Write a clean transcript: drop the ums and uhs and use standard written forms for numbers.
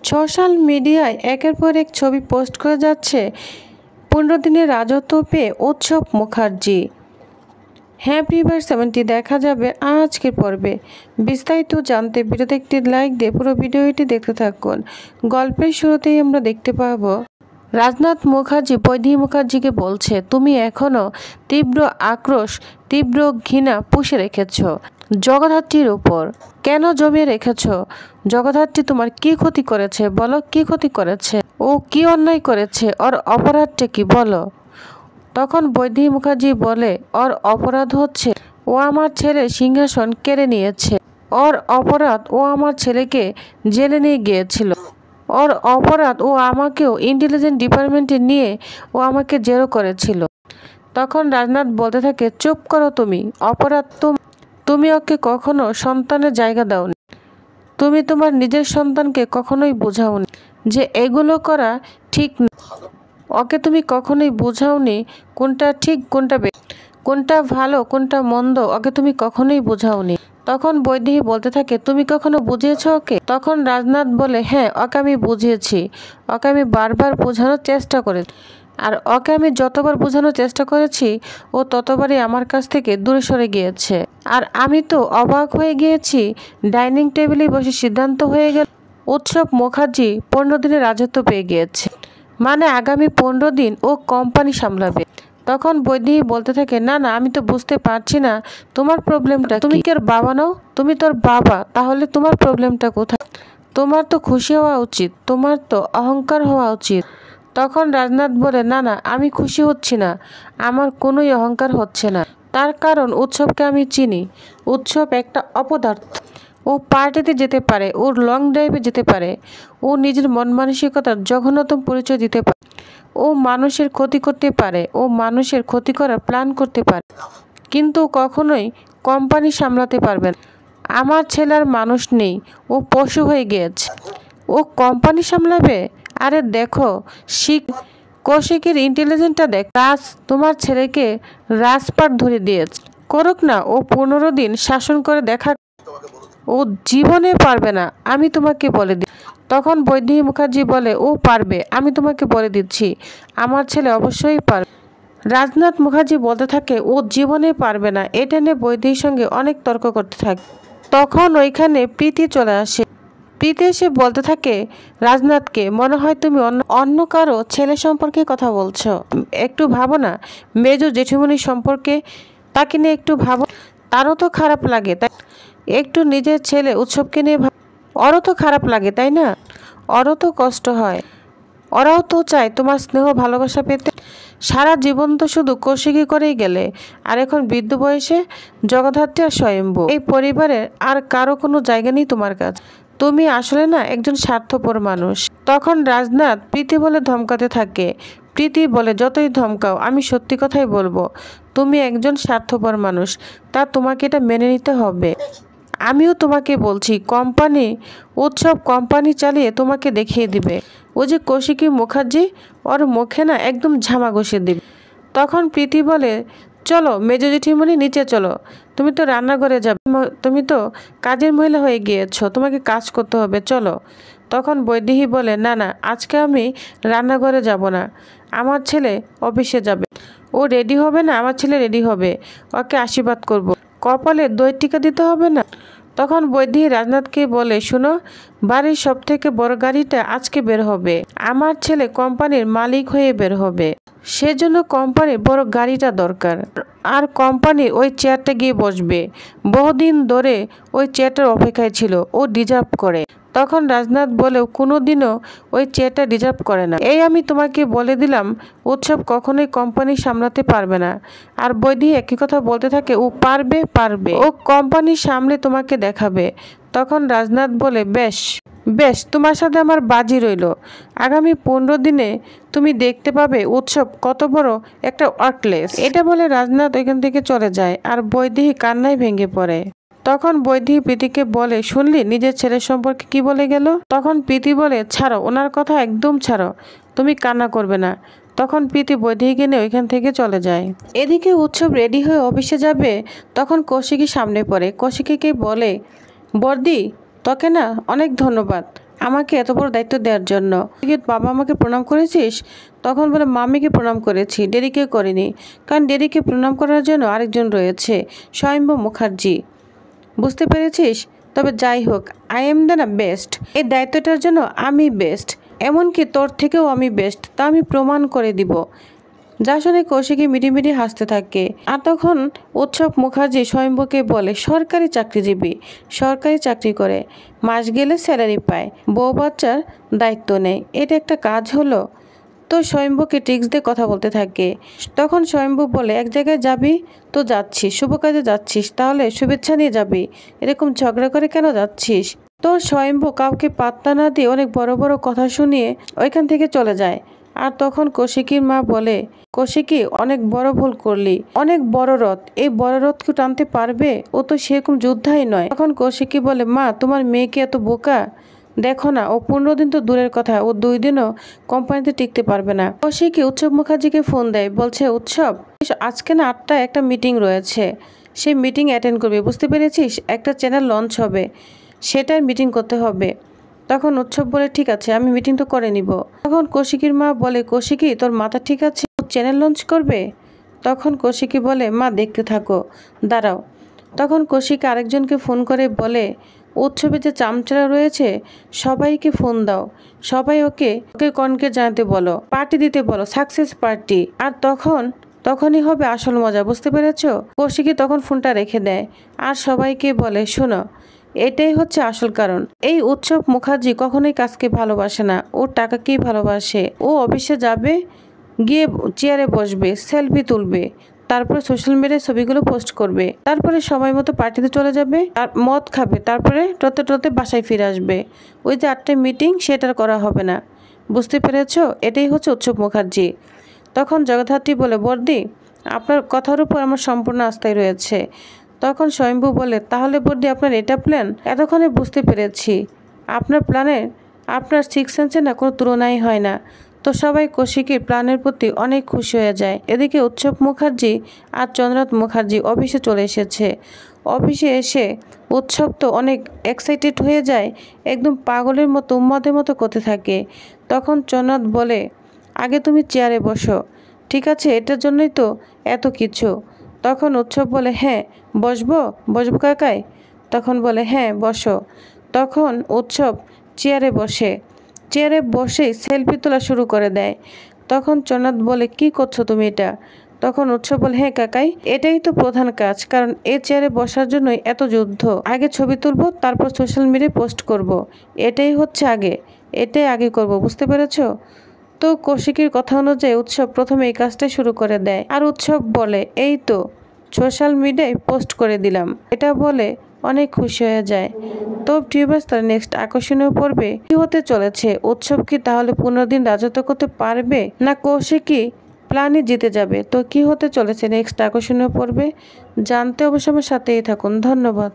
Social মিডিয়ায় একের পর এক ছবি পোস্ট করে যাচ্ছে 15 দিনের রাজত্ব পেয়ে উৎসব মুখার্জি। হ্যাঁ ভিউয়ার্স, এমনটি দেখা যাবে আজকের পর্বে। বিস্তারিত জানতে ভিডিওতে একটি লাইক দিয়ে পুরো ভিডিওটি দেখতে থাকুন। গল্পের শুরুতেই আমরা দেখতে পাবো রাজনাথ মুখার্জি বৈদেহী মুখার্জিকে বলছে, তুমি এখনো তীব্র আক্রোশ, তীব্র ঘৃণা পুষে রেখেছ জগদ্ধাত্রীর উপর। কেন জমিয়ে রেখেছ? জগদ্ধাত্রী তোমার কি ক্ষতি করেছে বলো, কি ক্ষতি করেছে? ও কি অন্যায় করেছে? ওর অপরাধটা কি বলো? তখন বৈদেহী মুখার্জি বলে, ওর অপরাধ হচ্ছে ও আমার ছেলের সিংহাসন কেড়ে নিয়েছে। ওর অপরাধ ও আমার ছেলেকে জেলে নিয়ে গিয়েছিল। ওর অপরাধ ও আমাকেও ইন্টেলিজেন্স ডিপার্টমেন্টে নিয়ে ও আমাকে জেরো করেছিল। তখন রাজনাথ বলতে থাকে, চুপ করো তুমি। অপরাধ তুমি ওকে কখনো সন্তানের জায়গা দাওনি। তুমি তোমার নিজের সন্তানকে কখনোই বোঝাওনি যে এগুলো করা ঠিক না। ওকে তুমি কখনোই বোঝাওনি কোনটা ঠিক কোনটা ভালো কোনটা মন্দ, ওকে তুমি কখনোই বোঝাওনি। তখন বৈদেহী বলতে থাকে, তুমি কখনো বুঝিয়েছ ওকে? তখন রাজনাথ বলে, হ্যাঁ ওকে আমি বুঝিয়েছি। ওকে আমি বারবার বোঝানোর চেষ্টা করেছি, আর ওকে আমি যতবার বোঝানোর চেষ্টা করেছি ও ততবারই আমার কাছ থেকে দূরে সরে গিয়েছে। আর আমি তো অবাক হয়ে গিয়েছি, ডাইনিং টেবিলে বসে সিদ্ধান্ত হয়ে গেল উৎসব মুখার্জি 15 দিনের রাজত্ব পেয়ে গিয়েছে, মানে আগামী 15 দিন ও কোম্পানি সামলাবে। তখন বৈদেহী বলতে থাকে, না না, আমি তো বুঝতে পারছি না তোমার প্রবলেমটা। তুমি কি ওর বাবা নাও? তুমি তোর বাবা, তাহলে তোমার প্রবলেমটা কোথায়? তোমার তো খুশি হওয়া উচিত, তোমার তো অহংকার হওয়া উচিত। তখন রাজনাথ বলে, না না, আমি খুশি হচ্ছি না, আমার কোনোই অহংকার হচ্ছে না। তার কারণ উৎসবকে আমি চিনি। উৎসব একটা অপদার্থ। ও পার্টিতে যেতে পারে, ওর লং ড্রাইভে যেতে পারে, ও নিজের মন মানসিকতার জঘন্যতম পরিচয় দিতে পারে, ও মানুষের ক্ষতি করতে পারে, ও মানুষের ক্ষতি করার প্ল্যান করতে পারে, কিন্তু কখনোই কোম্পানি সামলাতে পারবে না। আমার ছেলের মানুষ নেই, ও পশু হয়ে গিয়েছে, ও কোম্পানি সামলাবে? আরে দেখো কৌশিকের ইন্টেলিজেন্সটা দেখ। তোমার ছেলেকে রাজপাট ধরে দিয়েছে, করুক না ও 15 দিন শাসন করে দেখা। ও জীবনে পারবে না, আমি তোমাকে বলে দিই। তখন বৈদেহী মুখার্জি বলে, ও পারবে, আমি তোমাকে বলে দিচ্ছি, আমার ছেলে অবশ্যই পারবে। রাজনাথ মুখার্জি বলতে থাকে, ও জীবনে পারবে না। এটা নিয়ে বৈদেহীর সঙ্গে অনেক তর্ক করতে থাকে। তখন ওইখানে প্রীতি চলে আসে। প্রীতি এসে বলতে থাকে রাজনাথকে, মনে হয় তুমি অন্য কারো ছেলে সম্পর্কে কথা বলছো। একটু ভাবো না মেজো জেঠুমনি সম্পর্কে, তাকে নিয়ে একটু ভাবো। তারও তো খারাপ লাগে, তাই একটু নিজের ছেলে উৎসবকে নিয়ে ওরও তো খারাপ লাগে, তাই না? ওরও তো কষ্ট হয়, ওরাও তো চায় তোমার স্নেহ ভালোবাসা পেতে। সারা জীবন তো শুধু কৌশিকী করেই গেলে, আর এখন বৃদ্ধ বয়সে জগদ্ধাত্রী আর স্বয়ম্ভু। এই পরিবারের আর কারো কোনো জায়গা নেই তোমার কাছে। তুমি আসলে না একজন স্বার্থপর মানুষ। তখন রাজনাথ প্রীতি বলে ধমকাতে থাকে। প্রীতি বলে, যতই ধমকাও আমি সত্যি কথাই বলবো, তুমি একজন স্বার্থপর মানুষ, তা তোমাকে এটা মেনে নিতে হবে। আমিও তোমাকে বলছি, উৎসব কোম্পানি চালিয়ে তোমাকে দেখিয়ে দিবে। ও যে কৌশিকী মুখার্জি, ওর মুখে না একদম ঝামা ঘষে দিবে। তখন প্রীতি বলে, চলো মেজো জেঠিমণি নিচে চলো, তুমি তো রান্নাঘরে যাবে, তুমি তো কাজের মহিলা হয়ে গিয়েছো, তোমাকে কাজ করতে হবে, চলো। তখন বৈদেহী বলে, না না, আজকে আমি রান্নাঘরে যাব না, আমার ছেলে অফিসে যাবে, ও রেডি হবে না, আমার ছেলে রেডি হবে, ওকে আশীর্বাদ করব, কপালে দই টিকা দিতে হবে না। তখন বৈদেহী রাজনাথকে বলে, শুনো, বাড়ির সব থেকে বড় গাড়িটা আজকে বের হবে, আমার ছেলে কোম্পানির মালিক হয়ে বের হবে, সেজন্য কোম্পানির বড় গাড়িটা দরকার। আর কোম্পানির ওই চেয়ারটা গিয়ে বসবে, বহুদিন ধরে ওই চেয়ারটার অপেক্ষায় ছিল, ও ডিজার্ভ করে। তখন রাজনাথ বলে, কোনোদিনও ওই চেয়ারটা ডিজার্ভ করে না। এই আমি তোমাকে বলে দিলাম, উৎসব কখনোই কোম্পানি সামলাতে পারবে না। আর বৈদেহী একই কথা বলতে থাকে, ও পারবে, ও কোম্পানি সামলে তোমাকে দেখাবে। তখন রাজনাথ বলে, বেশ বেশ, তোমার সাথে আমার বাজি রইল। আগামী 15 দিনে তুমি দেখতে পাবে উৎসব কত বড় একটা ওয়ার্কলেস। এটা বলে রাজনাথ ওইখান থেকে চলে যায়, আর বৈদেহী কান্নায় ভেঙে পড়ে। তখন বৈদেহী প্রীতিকে বলে, শুনলি নিজের ছেলের সম্পর্কে কি বলে গেল? তখন প্রীতি বলে, ছাড়ো, ওনার কথা একদম ছাড়ো, তুমি কান্না করবে না। তখন প্রীতি বৈদেহীকে নিয়ে ওইখান থেকে চলে যায়। এদিকে উৎসব রেডি হয়ে অফিসে যাবে, তখন কৌশিকী সামনে পড়ে। কৌশিকীকে বলে, বর্দি, তোকে না অনেক ধন্যবাদ, আমাকে এত বড় দায়িত্ব দেওয়ার জন্য। তুই কি বাবা আমাকে প্রণাম করেছিস? তখন বলে মাম্মিকে প্রণাম করেছি, ডেডিকে করিনি, কারণ ডেডিকে প্রণাম করার জন্য আরেকজন রয়েছে, স্বয়ম্ভু মুখার্জি। বুঝতে পেরেছিস? তবে যাই হোক, আই এম দ্য বেস্ট। এই দায়িত্বটার জন্য আমি বেস্ট, এমনকি তোর থেকেও আমি বেস্ট, তা আমি প্রমাণ করে দিব। যা শুনে কৌশিকী মিটিমিটি হাসতে থাকে। আর তখন উৎসব মুখার্জি স্বয়ম্ভুকে বলে সরকারি চাকরিজীবী, সরকারি চাকরি করে, মাস গেলে স্যালারি পায়, বউ বাচ্চার দায়িত্ব নেয়, এটা একটা কাজ হলো? তো স্বয়ম্ভুকে ট্রিক্স দিয়ে কথা বলতে থাকে। তখন স্বয়ম্ভু বলে এক জায়গায় যাবি তো যাচ্ছিস, শুভ কাজে যাচ্ছিস, তাহলে শুভেচ্ছা নিয়ে যাবি, এরকম ঝগড়া করে কেন যাচ্ছিস? তো স্বয়ম্ভু কাউকে পাত্তা না দিয়ে অনেক বড় বড় কথা শুনিয়ে ওইখান থেকে চলে যায়। আর তখন কৌশিকীর মা বলে, কৌশিকী অনেক বড় ভুল করলি, অনেক বড় রথ, এই বড় রথকে টানতে পারবে? ও তো সেরকম যোদ্ধাই নয়। তখন কৌশিকী বলে, মা তোমার মেয়েকে এত বোকা, দেখো না, ও 15 দিন তো দূরের কথা, ও 2 দিনও কোম্পানিতে টিকতে পারবে না। কৌশিকী উৎসব মুখার্জিকে ফোন দেয়, বলছে উৎসব আজকে না 8টায় একটা মিটিং রয়েছে, সেই মিটিং অ্যাটেন্ড করবে, বুঝতে পেরেছিস? একটা চ্যানেল লঞ্চ হবে, সেটার মিটিং করতে হবে। তখন উৎসব বলে ঠিক আছে, আমি মিটিং তো করে নিব। তখন কৌশিকীর মা বলে, কৌশিকী তোর মাথা ঠিক আছে, চ্যানেল লঞ্চ করবে? তখন কৌশিকী বলে, মা দেখতে থাকো, দাঁড়াও। তখন কৌশিকী আরেকজনকে ফোন করে বলে, উৎসবে যে চামচারা রয়েছে সবাইকে ফোন দাও, সবাই ওকে কনকে জানাতে বলো, পার্টি দিতে বলো, সাকসেস পার্টি। আর তখনই হবে আসল মজা, বুঝতে পেরেছো? কৌশিকী তখন ফোনটা রেখে দেয় আর সবাইকে বলে, শোনো, এটাই হচ্ছে আসল কারণ। এই উৎসব মুখার্জি কখনোই কাজকে ভালোবাসে না, ও টাকাকেই ভালোবাসে। ও অফিসে যাবে, গিয়ে চেয়ারে বসবে, সেলফি তুলবে, তারপরে সোশ্যাল মিডিয়ায় ছবিগুলো পোস্ট করবে, তারপরে সময় মতো পার্টিতে চলে যাবে আর মদ খাবে, তারপরে টতে বাসায় ফিরে আসবে। ওই যে 8টায় মিটিং, সেটার করা হবে না, বুঝতে পেরেছো? এটাই হচ্ছে উৎসব মুখার্জি। তখন জগদ্ধাত্রী বলে, বর্দি আপনার কথার উপর আমার সম্পূর্ণ আস্থাই রয়েছে। তখন স্বয়ম্ভু বলে, তাহলে বর্দি আপনার এটা প্ল্যান? এতক্ষণে বুঝতে পেরেছি আপনার প্ল্যানের, আপনার সিক্স সেন্সের না কোনো তুলনাই হয় না। তো সবাই কৌশিকীর প্ল্যানের প্রতি অনেক খুশি হয়ে যায়। এদিকে উৎসব মুখার্জি আর চন্দ্রনাথ মুখার্জি অফিসে চলে এসেছে। অফিসে এসে উৎসব তো অনেক এক্সাইটেড হয়ে যায়, একদম পাগলের মতো উন্মাদের মতো করতে থাকে। তখন চন্দ্রনাথ বলে, আগে তুমি চেয়ারে বসো, ঠিক আছে, এটার জন্যই তো এত কিছু। তখন উৎসব বলে, হ্যাঁ বসবো কাকাই? তখন বলে, হ্যাঁ বসো। তখন উৎসব চেয়ারে বসেই সেলফি তোলা শুরু করে দেয়। তখন চন্দ্রনাথ বলে, কি করছো তুমি এটা? তখন উৎসব বলে, হ্যাঁ কাকাই, এটাই তো প্রধান কাজ, কারণ এই চেয়ারে বসার জন্যই এত যুদ্ধ। আগে ছবি তুলবো, তারপর সোশ্যাল মিডিয়ায় পোস্ট করব, এটাই হচ্ছে এটাই আগে করব, বুঝতে পেরেছো? তো কৌশিকীর কথা অনুযায়ী উৎসব প্রথমে এই কাজটাই শুরু করে দেয়। আর উৎসব বলে, এই তো সোশ্যাল মিডিয়ায় পোস্ট করে দিলাম, এটা বলে অনেক খুশি হয়ে যায়। তো ভিউয়ার্স, তার নেক্সট আকর্ষণীয় পর্বে কি হতে চলেছে? উৎসব কি তাহলে 15 দিন রাজত্ব করতে পারবে, না কৌশিকী প্ল্যানে জিতে যাবে? তো কি হতে চলেছে নেক্সট আকর্ষণীয় পর্বে জানতে অবশ্যই আমার সাথেই থাকুন। ধন্যবাদ।